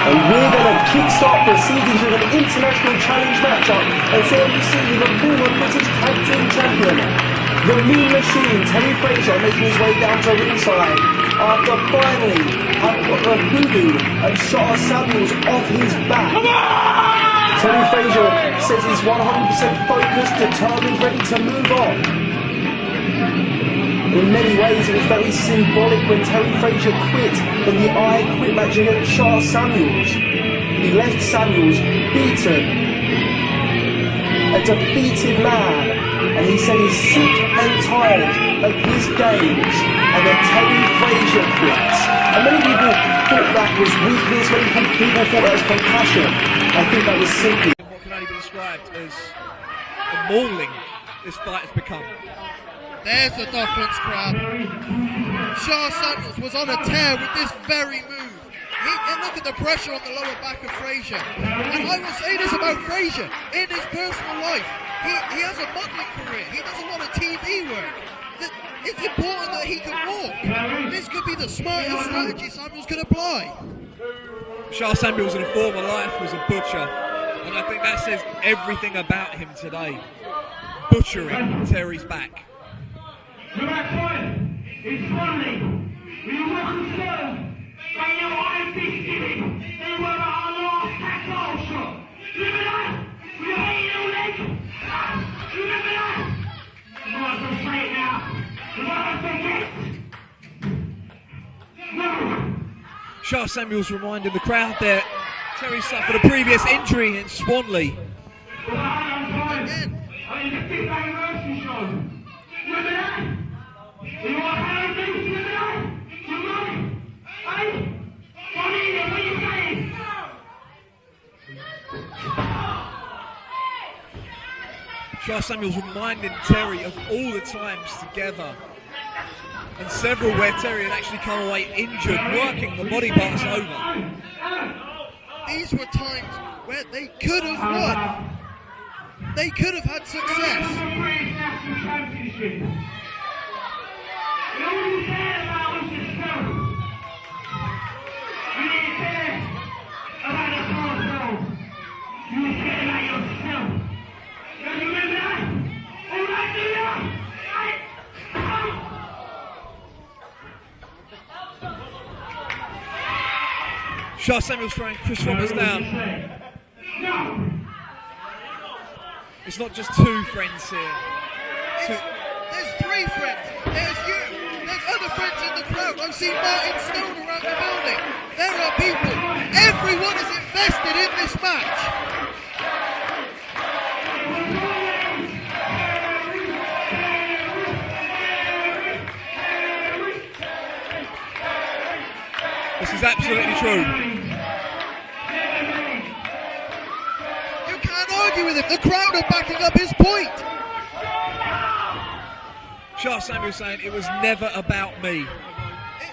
And we're going to kickstart proceedings with an international challenge matchup. And so you see the former British Tag Team Champion, the Mean Machine, Terry Frazier, making his way down to ringside after finally having got the hoodoo and Shot Samuels off his back. Come on! Terry Frazier says he's 100% focused, determined, ready to move on. In many ways, it was very symbolic when Terry Frazier quit in the I Quit match against Shot Samuels. He left Samuels beaten, a defeated man, and he said he's sick and tired of his games, and that Terry Frazier quits. And many people thought that was weakness, many people thought that was compassion. I think that was simply what can only be described as a mauling this fight has become. There's the Docklands crowd. Shah Samuels was on a tear with this very move. And look at the pressure on the lower back of Frazier. And I will say this about Frazier. In his personal life, he has a modelling career. He does a lot of TV work. It's important that he can walk. This could be the smartest strategy Samuels can apply. Shah Samuels in a former life was a butcher. And I think that says everything about him today. Butchering Terry's back. The right time is finally. We welcome serve by your Iron Fist giving. They were our last tackle shot. Remember that? We hate your leg. Remember that? You might as well say it now. You might forget. Shah Samuels reminded the crowd that Terry suffered a previous injury in Swanley. Again. I mean, the 5th anniversary show. Remember that? You are how to do it now. You know it. Hey? What are you saying? Shah Samuels reminded Terry of all the times together, and several where Terry had actually come away injured, working the body parts over. These were times where they could have won. They could have had success. You only care about yourself. You didn't care about the console. You care about yourself. Don't you remember that? All right, do you? Shah Samuels throwing Chris Roberts down. No. It's not just two friends here. There's 3 friends. There's you. There's other friends in the crowd. I've seen Martin Stone around the building. There are people. Everyone is invested in this match. This is absolutely true. You can't argue with him. The crowd are backing up his point. Shah Samuels saying it was never about me.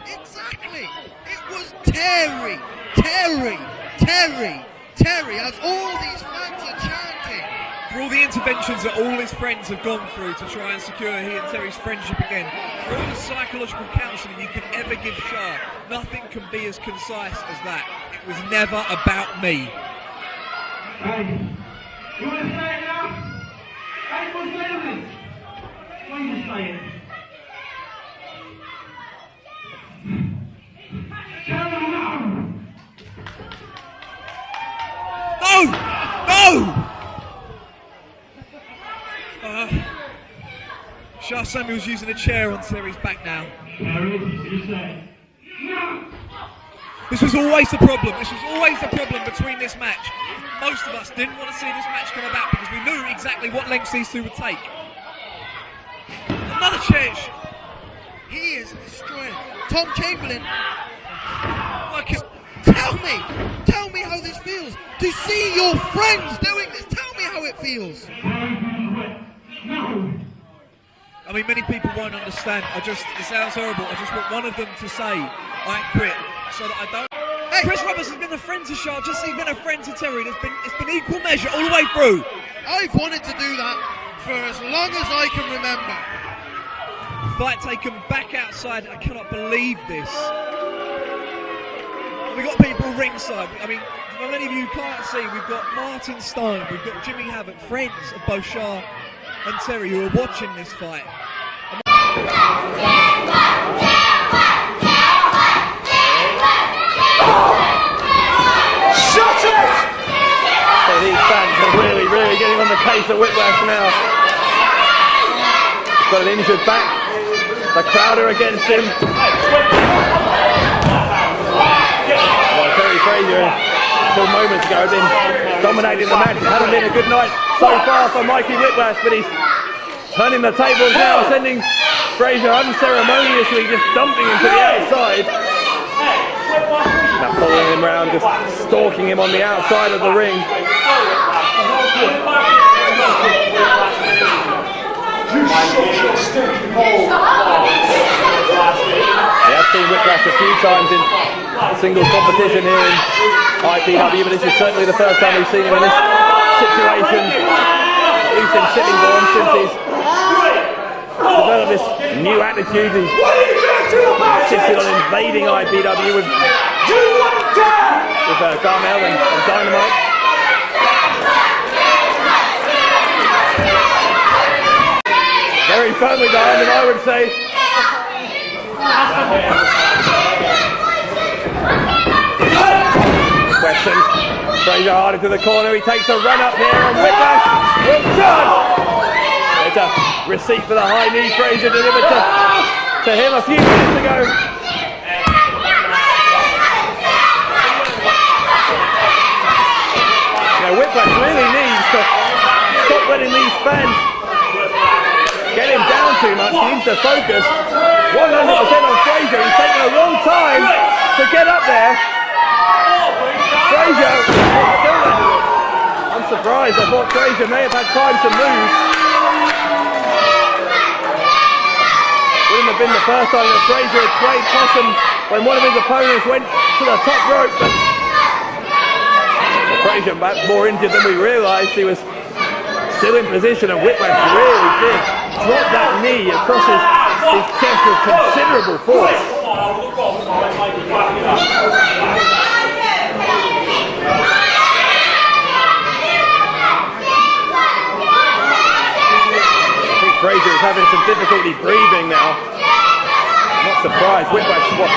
Exactly. It was Terry. Terry. Terry. Terry, as all these fans are chanting. For all the interventions that all his friends have gone through to try and secure he and Terry's friendship again, for all the psychological counselling you could ever give Shah, nothing can be as concise as that. It was never about me. Hey, you want to say it now? Hey, what's this? What are you saying? Tell them no! No! No! Shah Samuels using a chair on Terry's back now. Terry, what you say? No! This was always the problem. This was always the problem between this match. Most of us didn't want to see this match come about because we knew exactly what lengths these two would take. Another chair. He is destroying. Tom Chamberlain. Tell me how this feels. To see your friends doing this. Tell me how it feels. No! I mean, many people won't understand. It sounds horrible. I just want one of them to say, I quit, so that I don't. Hey. Chris Roberts has been a friend to Shah, just as he's been a friend to Terry. It's been equal measure all the way through. I've wanted to do that for as long as I can remember. Fight taken back outside. I cannot believe this. We've got people ringside. I mean, for many of you can't see, we've got Martin Stone, we've got Jimmy Havoc, friends of both Shah and Terry, who are watching this fight. Shut it! So these fans are really getting on the case of Whitmash now. He's got an injured back. The crowd are against him. Well, Terry Frazier, until moments ago, had been dominating the match. It hadn't been a good night so far for Mikey Whitmash, but he's turning the tables now, sending Frazier unceremoniously, just dumping him to the outside. Now following him round, just stalking him on the outside of the ring. We have seen Whitmash a few times in singles competition here in IPW, but this is certainly the first time we've seen him in this situation. He's been sitting born since he's developed this new attitude. He's insisted on invading IPW with Carmel and Dynamite. Very firmly behind him, I would say. Question. Frazier hard into the corner. He takes a run up here and Whitmash will charge. There's a receipt for the high knee Frazier delivered to him a few minutes ago. Now Whitmash really needs to stop letting these fans get him down too much. He needs to focus 100% on Frazier. He's taking a long time to get up there. Frazier, I'm surprised. I thought Frazier may have had time to move. Wouldn't have been the first time that Frazier had played possum when one of his opponents went to the top rope. But Frazier, perhaps more injured than we realised. He was still in position, and Whitmash really did drop that knee across his chest with considerable force. Frazier is having some difficulty breathing now. I'm not surprised. Whitmash, what,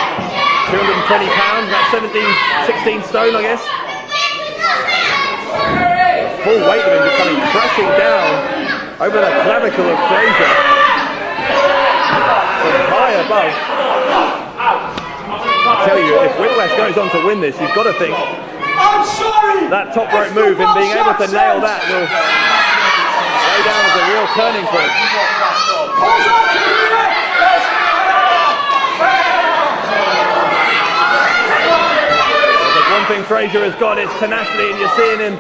220 pounds, about 16 stone, I guess. Full weight of him just coming crashing down over the clavicle of Frazier. From high above. I tell you, if Whitmash goes on to win this, you've got to think that top rope move and being able to nail that will go down as a real turning point. There's one thing Frazier has got, is tenacity, and you're seeing him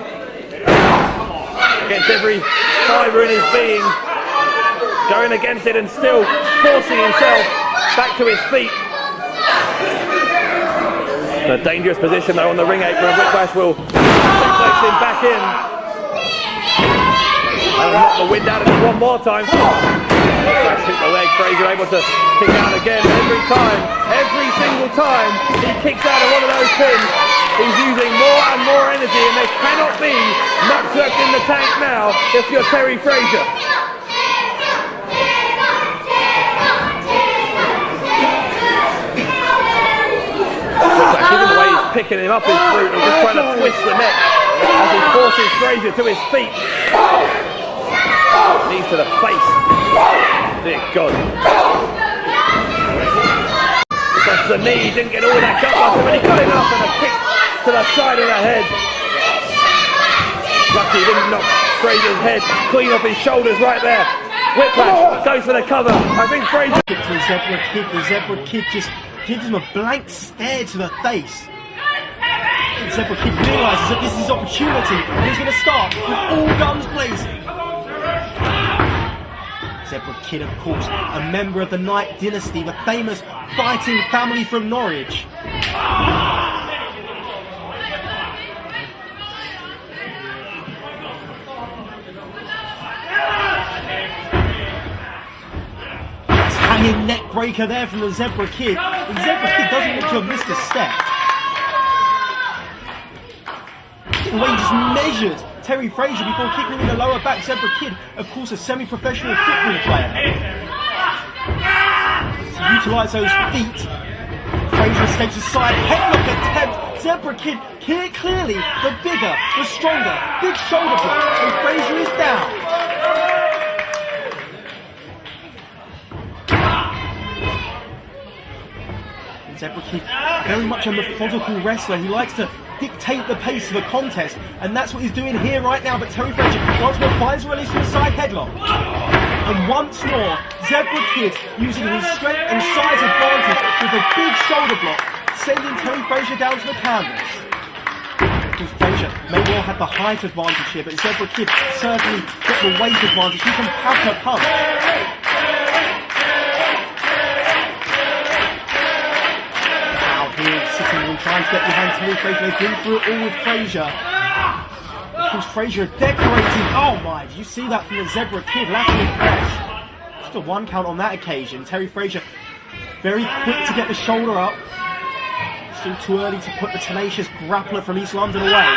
against every fibre in his being, going against it and still forcing himself back to his feet. A dangerous position though on the ring apron. Whitmash will suplex him back in. And knock the wind out of it one more time. Whitmash hit the leg. Frazier able to kick out again. Every single time he kicks out of one of those pins, he's using more and more energy, and there cannot be much left in the tank now if you're Terry Frazier. Even the way he's picking him up is brutal, just trying to twist the neck as he forces Frazier to his feet. Knees to the face. Dear God. That's the knee, he didn't get all that gut muscle, but he got enough, and a kick to the side of the head. Lucky he didn't knock Frazier's head clean off his shoulders right there. Whitmash goes for the cover. I think Frazier... The Zebra Kid just gives him a blank stare to the face. The Zebra Kid realises that this is his opportunity, and he's going to start with all guns blazing. Zebra Kid, of course, a member of the Knight dynasty, the famous fighting family from Norwich. Hanging neck breaker there from the Zebra Kid. The Zebra Kid doesn't look to have missed a step. The way he just measured Terry Frazier before kicking in the lower back. Zebra Kid, of course, a semi-professional football player. To utilise those feet, Frazier escapes aside. Headlock attempt. Zebra Kid, clearly the bigger, the stronger, big shoulder block. And Frazier is down. Zebra Kid, very much a methodical wrestler. He likes to dictate the pace of a contest, and that's what he's doing here right now. But Terry Frazier once more finds a release from the side headlock. And once more, Zebra Kid using his strength and size advantage with a big shoulder block, sending Terry Frazier down to the canvas. Because Frazier may well have the height advantage here, but Zebra Kid certainly got the weight advantage. He can pack a punch. Trying to get behind Terry Frazier. They've been through it all with Frazier. Of course, Frazier decorating. Oh my, did you see that from the Zebra Kid? Lateral press. Just a 1 count on that occasion. Terry Frazier very quick to get the shoulder up. Still too early to put the tenacious grappler from East London away.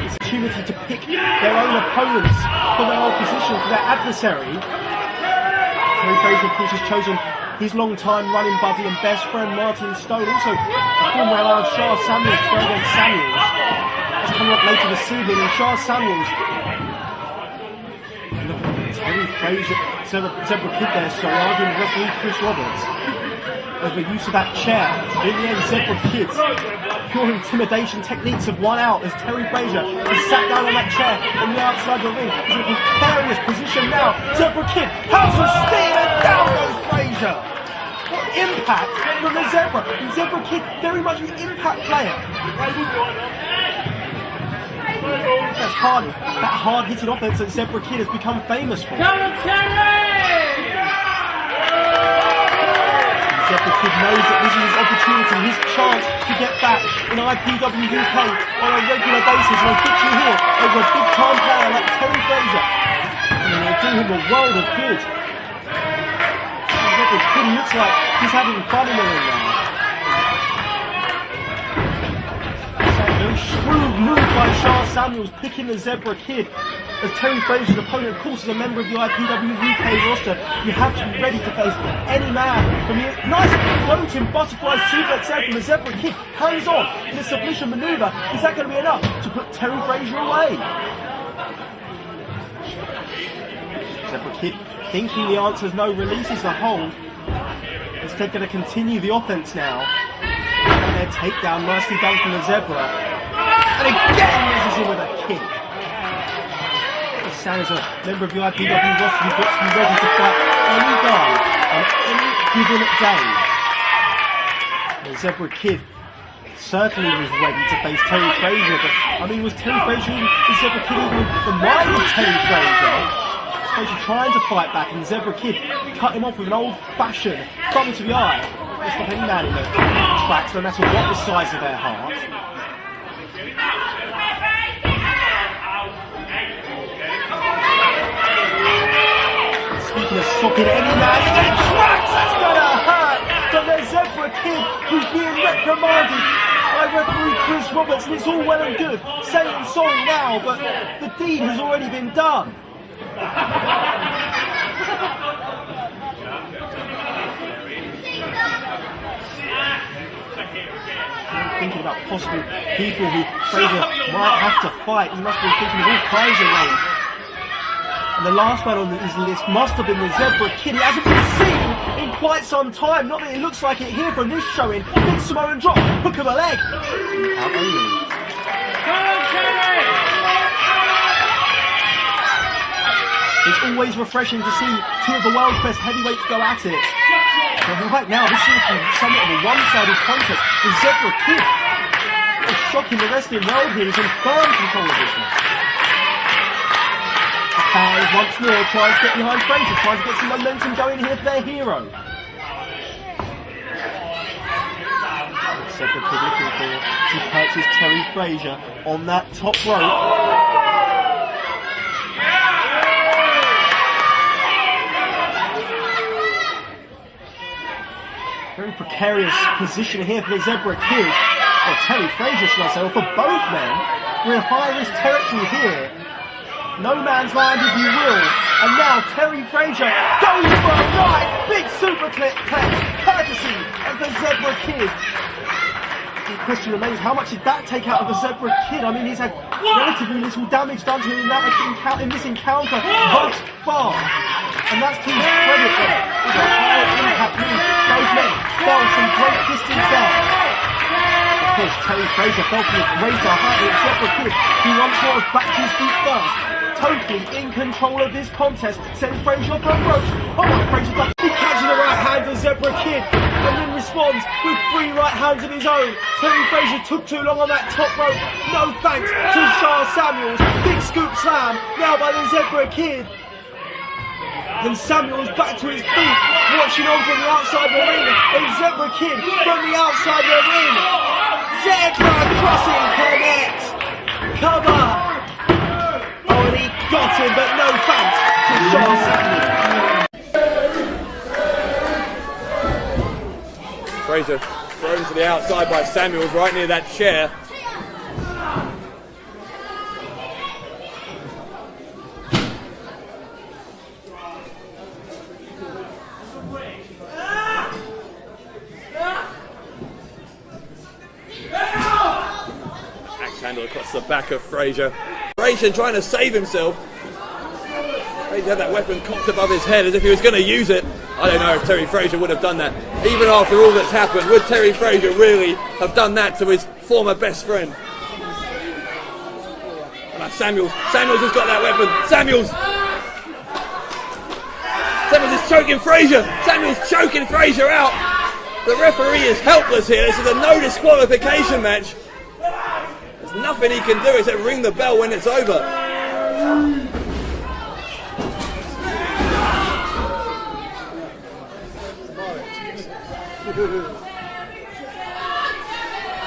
It's an opportunity to pick their own opponents for their own position, for their adversary. Terry Frazier, of course, has chosen his long-time running buddy and best friend Martin Stone, also a former ally of Shah Samuels, to go against Samuels. That's coming up later this evening, and Shah Samuels. Look at Terry Frazier, Zebra Kid there, so arguing with referee Chris Roberts over use of that chair. In the end, Zebra Kid's pure intimidation techniques have won out as Terry Frazier is sat down on that chair on the outside of the ring. He's in a precarious position now. Zebra Kid, house of steam, and down goes Frazier. What impact from the Zebra? The Zebra Kid, very much an impact player. That's hard. That hard-hitting offense that Zebra Kid has become famous for. Zebra Kid knows that this is his opportunity, his chance to get back in IPW UK on a regular basis, and a victory here over a big-time player like Terry Frazier. And it'll do him a world of good. Zebra Kid looks like he's having fun in the ring now. Very shrewd move by Shah Samuels, picking the Zebra Kid as Terry Frazier's opponent. Of course, as a member of the IPW UK roster, you have to be ready to face any man. From the nice floating butterfly suplex there from the Zebra Kid, hands on in a submission maneuver. Is that going to be enough to put Terry Frazier away? Zebra Kid thinking the answer is no, releases the hold. Instead going to continue the offense now. And their takedown nicely done from the Zebra. And again misses him with a kick. Sam is a member of the IPW roster who's got to be ready to fight any guy on any given day. The Zebra Kid certainly was ready to face Terry Frazier, but I mean, was Terry Frazier, the Zebra Kid, even the mind of Terry Frazier? Frazier trying to fight back, and the Zebra Kid cut him off with an old-fashioned thumb to the eye. It's not any man in the tracks, no matter what the size of their heart. Speaking of stopping any man in the tracks, that's gonna hurt! But there's Zebra Kid, who's being reprimanded by referee Chris Roberts, and it's all well and good saying sorry now, but the deed has already been done. Thinking about possible people who Frazier might have to fight. He must be thinking of all kinds of names. And the last man on his list must have been the Zebra Kid. He hasn't been seen in quite some time. Not that it looks like it here from this showing. Big Samoan drop, hook of a leg. Out they move. It's always refreshing to see two of the world's best heavyweights go at it. But right now, this seems to be somewhat of a one-sided contest. The Zebra Kid is shocking the wrestling world here. He's in firm control of this match. The fans once more trying to get behind Frazier, trying to get some momentum going here for their hero. Zebra Kid looking to purchase Terry Frazier on that top rope. Very precarious position here for the Zebra Kid. or Terry Frazier should I say, or for both men. We're in high-risk territory here. No man's land, if you will. And now Terry Frazier goes for a right big super clip courtesy of the Zebra Kid. The question remains, how much did that take out of the Zebra Kid? I mean, he's had relatively little damage done to him in this encounter thus far. And that's to his credit there. It's a high impact move. Both men fell some great distance there. Of course, Terry Frazier fell from his greater height with Zebra Kid. He once more is back to his feet first. Totally in control of this contest, sends Frazier off the ropes. Oh my, Frazier does. He catches the right hand of Zebra Kid and then responds with 3 right hands of his own. Terry Frazier took too long on that top rope. No thanks to Charles Samuels. Big scoop slam now by the Zebra Kid. And Samuels back to his feet, watching on from the outside the ring. And Zebra Kid from the outside the ring. Zebra crossing connects. Cover. Oh, and he got him, but no thanks to Charles Samuels. Frazier thrown to the outside by Samuels right near that chair. Axe handle across the back of Frazier. Frazier trying to save himself. Frazier had that weapon cocked above his head as if he was going to use it. I don't know if Terry Frazier would have done that. Even after all that's happened, would Terry Frazier really have done that to his former best friend? And Samuels has got that weapon. Samuels is choking Frazier. Samuels choking Frazier out. The referee is helpless here. This is a no disqualification match. There's nothing he can do except ring the bell when it's over.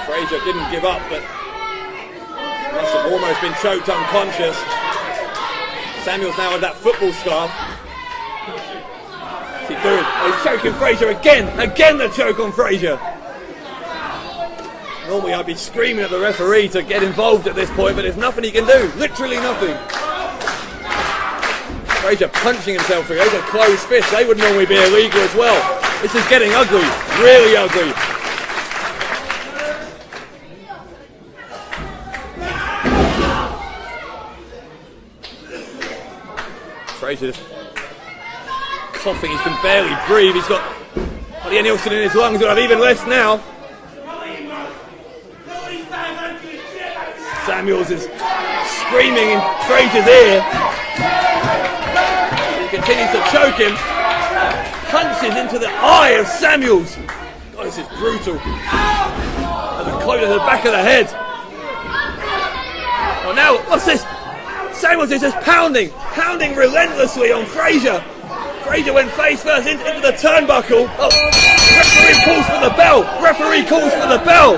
Frazier didn't give up, but must have almost been choked unconscious. Samuels now with that football scarf. What's he doing? Oh, he's choking Frazier again. Again the choke on Frazier. Normally I'd be screaming at the referee to get involved at this point, but there's nothing he can do. Literally nothing. Frazier punching himself through. Those are closed fists. They would normally be illegal as well. This is getting ugly. Really ugly. Frazier just coughing. He can barely breathe. He's got the Nielsen in his lungs. He'll have even less now. Samuels is screaming in Frazier's ear. He continues to choke him. Punches into the eye of Samuels. God, this is brutal. As it closes the back of the head. Oh, now, what's this? Samuels is just pounding relentlessly on Frazier. Frazier went face first into the turnbuckle. Oh, referee calls for the bell. Referee calls for the bell.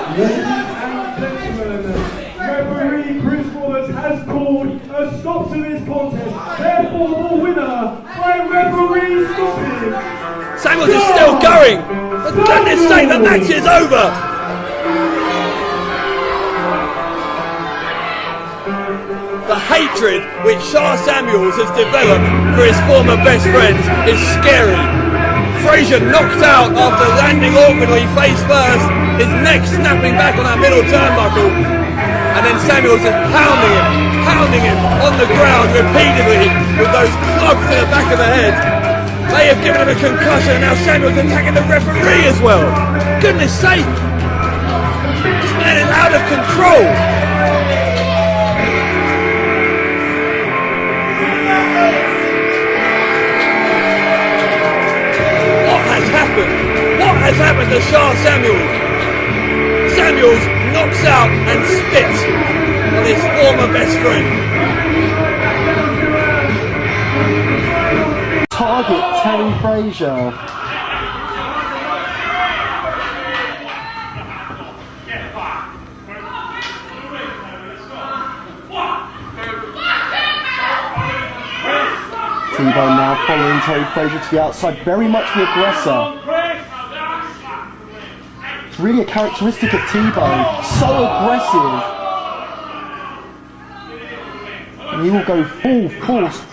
Has called a stop to this contest. Therefore, the winner by referee stoppage. Samuels is still going. For goodness sake, the match is over. The hatred which Charles Samuels has developed for his former best friends is scary. Frazier knocked out after landing awkwardly face first, his neck snapping back on that middle turnbuckle. And then Samuels is pounding him on the ground repeatedly with those clubs to the back of the head. They have given him a concussion, and now Samuels attacking the referee as well. Goodness sake! This man is out of control! What has happened? What has happened to Charles Samuels? Samuels knocks out and spits on his former best friend. Target Terry Frazier. TBone now following Terry Frazier to the outside, very much the aggressor. Really a characteristic of TBone. So aggressive. And he will go full force.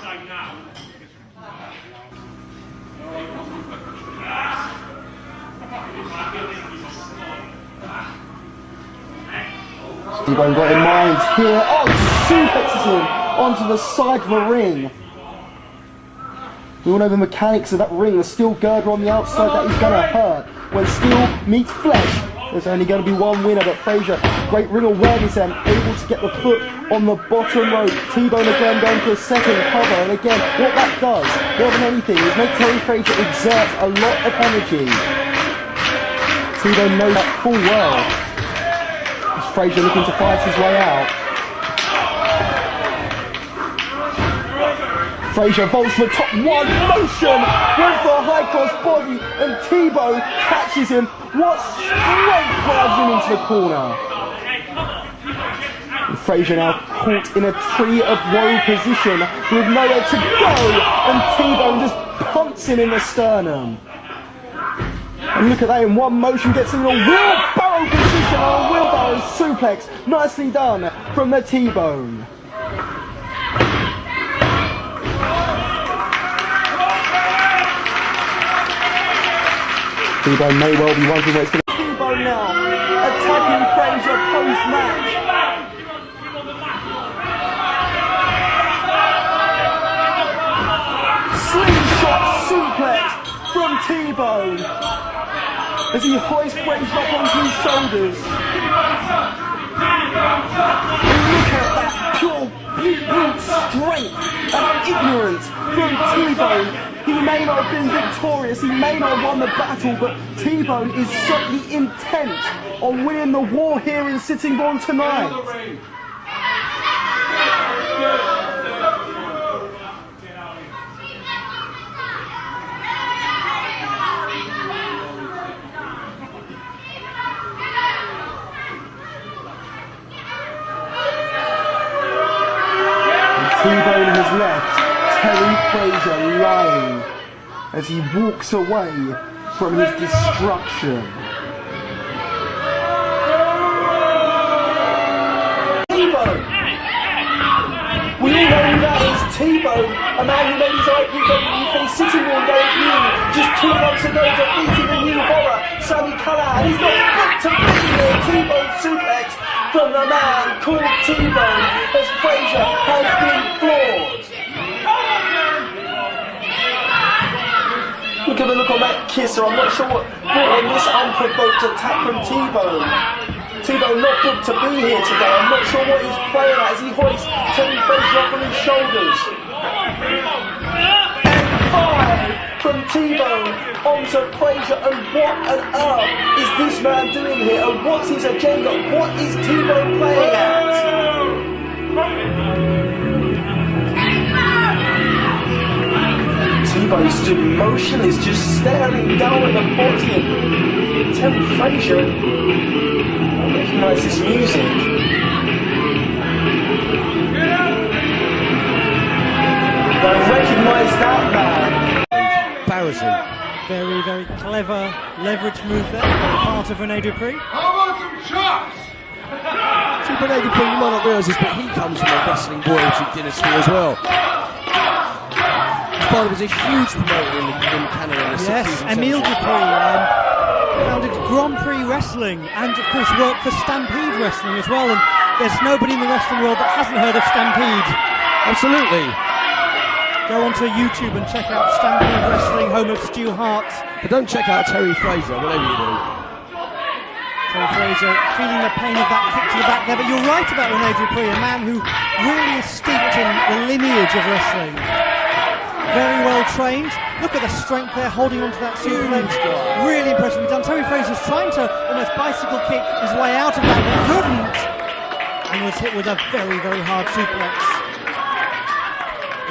TBone got in mind here. Oh, suplexes him onto the side of the ring. We all know the mechanics of that ring. The steel girder on the outside, that is going to hurt. When steel meets flesh, there's only going to be one winner, but Frazier, great ring awareness and able to get the foot on the bottom rope. TBone again going for a second cover, and again, what that does, more than anything, is make Terry Frazier exert a lot of energy. TBone knows that full well. As Frazier looking to fight his way out. Frazier vaults for the top one, motion, went for a high cross body, and TBone catches him. What strength drives him into the corner. And Frazier now caught in a tree of woe position with nowhere to go, and TBone just punts him in the sternum. And look at that, in one motion gets him in a wheelbarrow position on a wheelbarrow suplex. Nicely done from the TBone. TBone may well be wondering where it's going to be. TBone now, attacking Frazier post-match. Slingshot suplex from TBone as he hoists Frazier up onto his shoulders. And look at that pure brute strength and ignorance from TBone. He may not have been victorious, he may not have won the battle, but TBone is certainly intent on winning the war here in Sittingbourne tonight. TBone has left Terry Frazier lying as he walks away from his destruction. TBone! We all know who that is, TBone, a man who made his IPWK Sittingbourne debut just 2 months ago, defeating the new horror, Sammy Callahan. He's not booked to be here. TBone suplex from the man called TBone as Frazier has been floored. Look at the look on that kisser. I'm not sure what brought on this unprovoked attack from TBone. TBone not booked to be here today. I'm not sure what he's playing at as he hoists Terry Frazier up on his shoulders. And 5 from TBone onto Frazier. And what on earth is this man doing here? And what's his agenda? What is TBone playing at? TBone stood motionless, just staring down at the body of Terry Frazier. I recognise this music. I recognise that man. Embarrassing. Very, very clever leverage move there on the part of Renee Dupree. How about some chops? See, Renee Dupree, you might not realise this, but he comes from a wrestling royalty dynasty as well. His father was a huge promoter in Canada in the 60s Yes, and Emile 70s. Dupree founded Grand Prix Wrestling and of course worked for Stampede Wrestling as well, and there's nobody in the wrestling world that hasn't heard of Stampede. Absolutely. Go onto YouTube and check out Stampede Wrestling, home of Stu Hart. But don't check out Terry Frazier, whatever you do. Terry Frazier feeling the pain of that kick to the back there, but you're right about Renee Dupree, a man who really is steeped in the lineage of wrestling. Very well trained. Look at the strength there, holding onto that suplex. Really impressively done. Terry Frazier's trying to almost bicycle kick his way out of that, but couldn't, and was hit with a very, very hard suplex.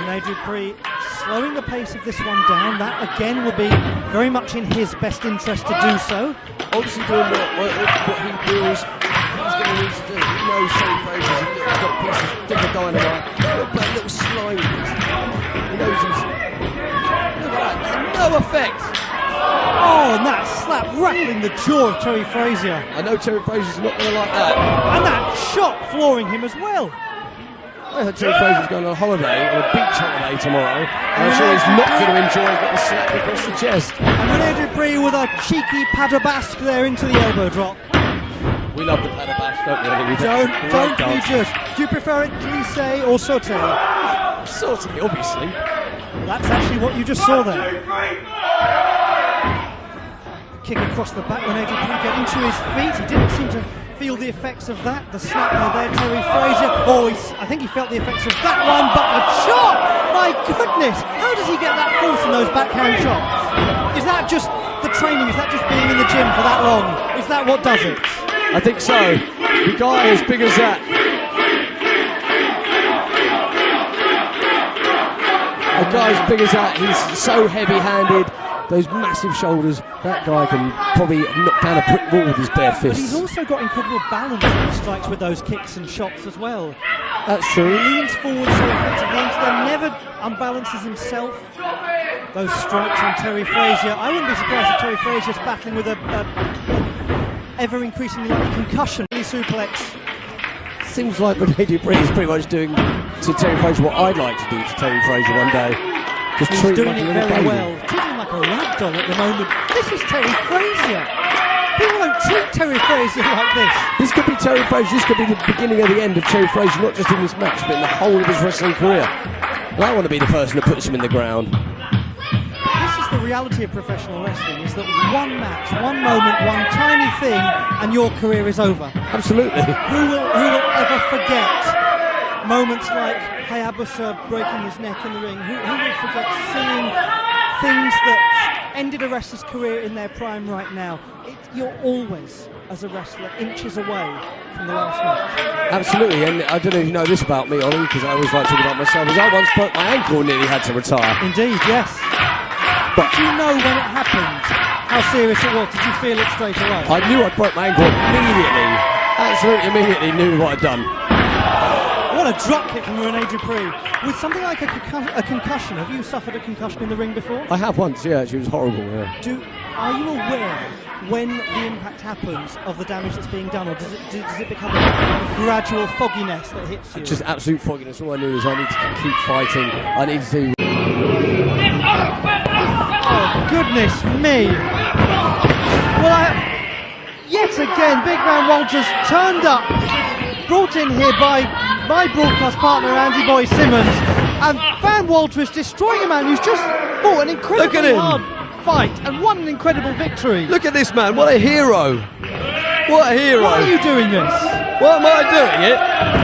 Renee Dupree slowing the pace of this one down. That again will be very much in his best interest to do so. Obviously doing what he feels he's going to need to do. He knows Terry Frazier's got a piece of thicker dynamite, but a little slime. He knows he's... Look at that, no effect. Oh, and that slap rattling the jaw of Terry Frazier. I know Terry Frazier's not going to like that. And that shot flooring him as well. I heard Terry Frazier's going on holiday, on a beach holiday tomorrow. I'm sure he's not going to enjoy getting slapped across the chest. And Renee Dupree with a cheeky Padabasque there into the elbow drop. We love the Padabasque, don't we? I think we Don't be judged. Do you prefer it glissé or sauté? Sauté, obviously. Well, that's actually what you just saw there. Kick across the back when Adrian Dupree get into his feet. He didn't seem to feel the effects of that. The snap there, Terry Frazier. Oh, I think he felt the effects of that one, but the chop! My goodness! How does he get that force in those backhand chops? Is that just the training? Is that just being in the gym for that long? Is that what does it? I think so. The guy as big as that. A guy as big as that, he's so heavy-handed, those massive shoulders, that guy can probably knock down a brick wall with his bare But fists. he's also got incredible balance when he strikes with those kicks and shots as well. That's true. He leans forward so effectively into them, never unbalances himself. Those strikes on Terry Frazier. I wouldn't be surprised if Terry Frazier's battling with a ever-increasingly likely concussion. Suplex. Seems like Renee Dupree is pretty much doing to Terry Frazier what I'd like to do to Terry Frazier one day. Just He's treat him doing like a it little very baby. well. Treating him like a ragdoll at the moment. This is Terry Frazier. People don't treat Terry Frazier like this. This could be Terry Frazier, this could be the beginning of the end of Terry Frazier, not just in this match, but in the whole of his wrestling career. And I want to be the person that puts him in the ground. This is the reality of professional wrestling, is that one match, one moment, one tiny thing, and your career is over. Absolutely. Who will ever forget moments like Hayabusa breaking his neck in the ring? Who will forget seeing things that ended a wrestler's career in their prime right now? You're always, as a wrestler, inches away from the last match. Absolutely, and I don't know if you know this about me, Ollie, because I always like talking about myself, is I once broke my ankle and nearly had to retire. Indeed, yes. But Did you know when it happened how serious it was? Did you feel it straight away? I knew I'd broke my ankle immediately. Absolutely immediately knew what I'd done. What a drop kick from Renee Dupree. With something like a concussion, have you suffered a concussion in the ring before? I have once, yeah, she was horrible, yeah. Are you aware when the impact happens of the damage that's being done, or does it become a gradual fogginess that hits you? Just absolute fogginess. All I knew is I need to keep fighting. I need to... Oh, goodness me. Well, yet again, Big Man Walters turned up, brought in here by my broadcast partner, Andy Boy Simmons, and Van Walters destroying a man who's just fought an incredibly hard fight and won an incredible victory. Look at this man, what a hero. What a hero. Why are you doing this? Why am I doing it?